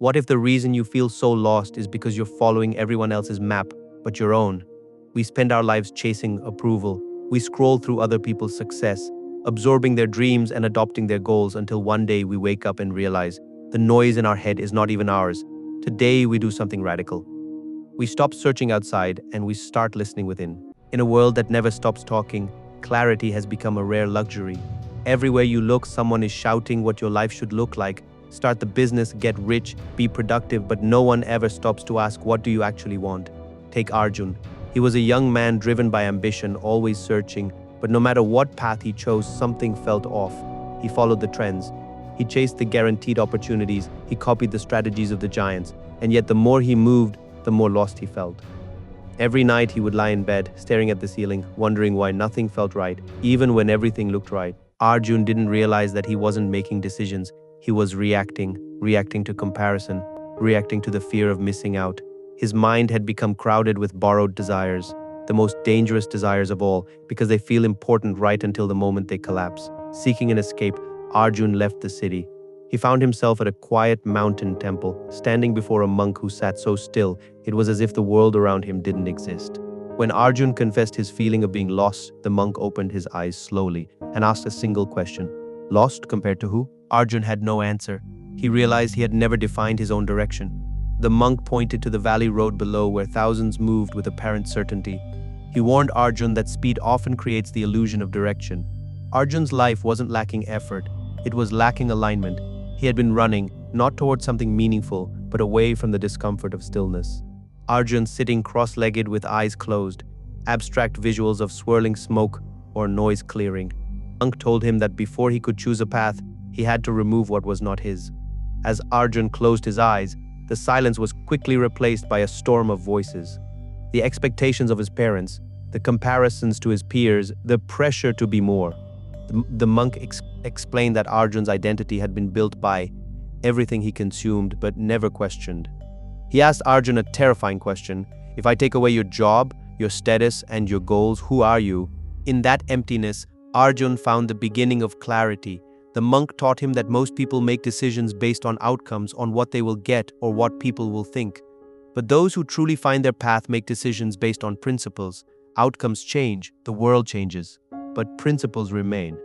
What if the reason you feel so lost is because you're following everyone else's map but your own? We spend our lives chasing approval. We scroll through other people's success, absorbing their dreams and adopting their goals until one day we wake up and realize the noise in our head is not even ours. Today we do something radical. We stop searching outside and we start listening within. In a world that never stops talking, clarity has become a rare luxury. Everywhere you look, someone is shouting what your life should look like. Start the business, get rich, be productive, but no one ever stops to ask, what do you actually want? Take Arjun. He was a young man driven by ambition, always searching, but no matter what path he chose, something felt off. He followed the trends. He chased the guaranteed opportunities. He copied the strategies of the giants. And yet the more he moved, the more lost he felt. Every night he would lie in bed, staring at the ceiling, wondering why nothing felt right, even when everything looked right. Arjun didn't realize that he wasn't making decisions. He was reacting to comparison, reacting to the fear of missing out. His mind had become crowded with borrowed desires, the most dangerous desires of all, because they feel important right until the moment they collapse. Seeking an escape, Arjun left the city. He found himself at a quiet mountain temple, standing before a monk who sat so still, it was as if the world around him didn't exist. When Arjun confessed his feeling of being lost, the monk opened his eyes slowly and asked a single question. Lost compared to who? Arjun had no answer. He realized he had never defined his own direction. The monk pointed to the valley road below where thousands moved with apparent certainty. He warned Arjun that speed often creates the illusion of direction. Arjun's life wasn't lacking effort, it was lacking alignment. He had been running, not towards something meaningful, but away from the discomfort of stillness. Arjun sitting cross-legged with eyes closed, abstract visuals of swirling smoke or noise clearing. The monk told him that before he could choose a path, he had to remove what was not his. As Arjun closed his eyes, the silence was quickly replaced by a storm of voices. The expectations of his parents, the comparisons to his peers, the pressure to be more. The monk explained that Arjun's identity had been built by everything he consumed but never questioned. He asked Arjun a terrifying question. If I take away your job, your status, and your goals, who are you? In that emptiness, Arjun found the beginning of clarity. The monk taught him that most people make decisions based on outcomes, on what they will get or what people will think. But those who truly find their path make decisions based on principles. Outcomes change, the world changes, but principles remain.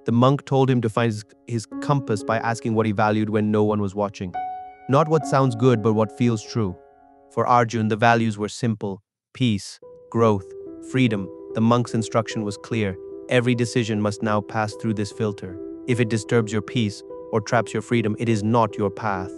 The monk told him to find his compass by asking what he valued when no one was watching. Not what sounds good, but what feels true. For Arjun, the values were simple: peace, growth, freedom. The monk's instruction was clear. Every decision must now pass through this filter. If it disturbs your peace or traps your freedom, it is not your path.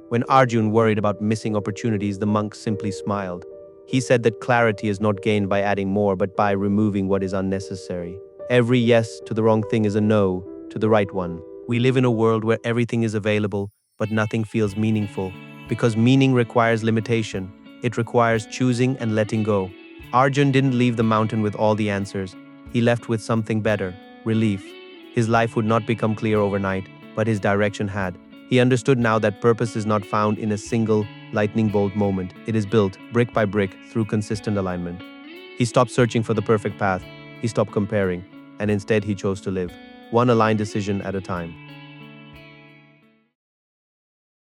When Arjun worried about missing opportunities, the monk simply smiled. He said that clarity is not gained by adding more, but by removing what is unnecessary. Every yes to the wrong thing is a no to the right one. We live in a world where everything is available, but nothing feels meaningful. Because meaning requires limitation. It requires choosing and letting go. Arjun didn't leave the mountain with all the answers. He left with something better: relief. His life would not become clear overnight, but his direction had. He understood now that purpose is not found in a single, lightning-bolt moment. It is built, brick by brick, through consistent alignment. He stopped searching for the perfect path. He stopped comparing, and instead he chose to live, one aligned decision at a time.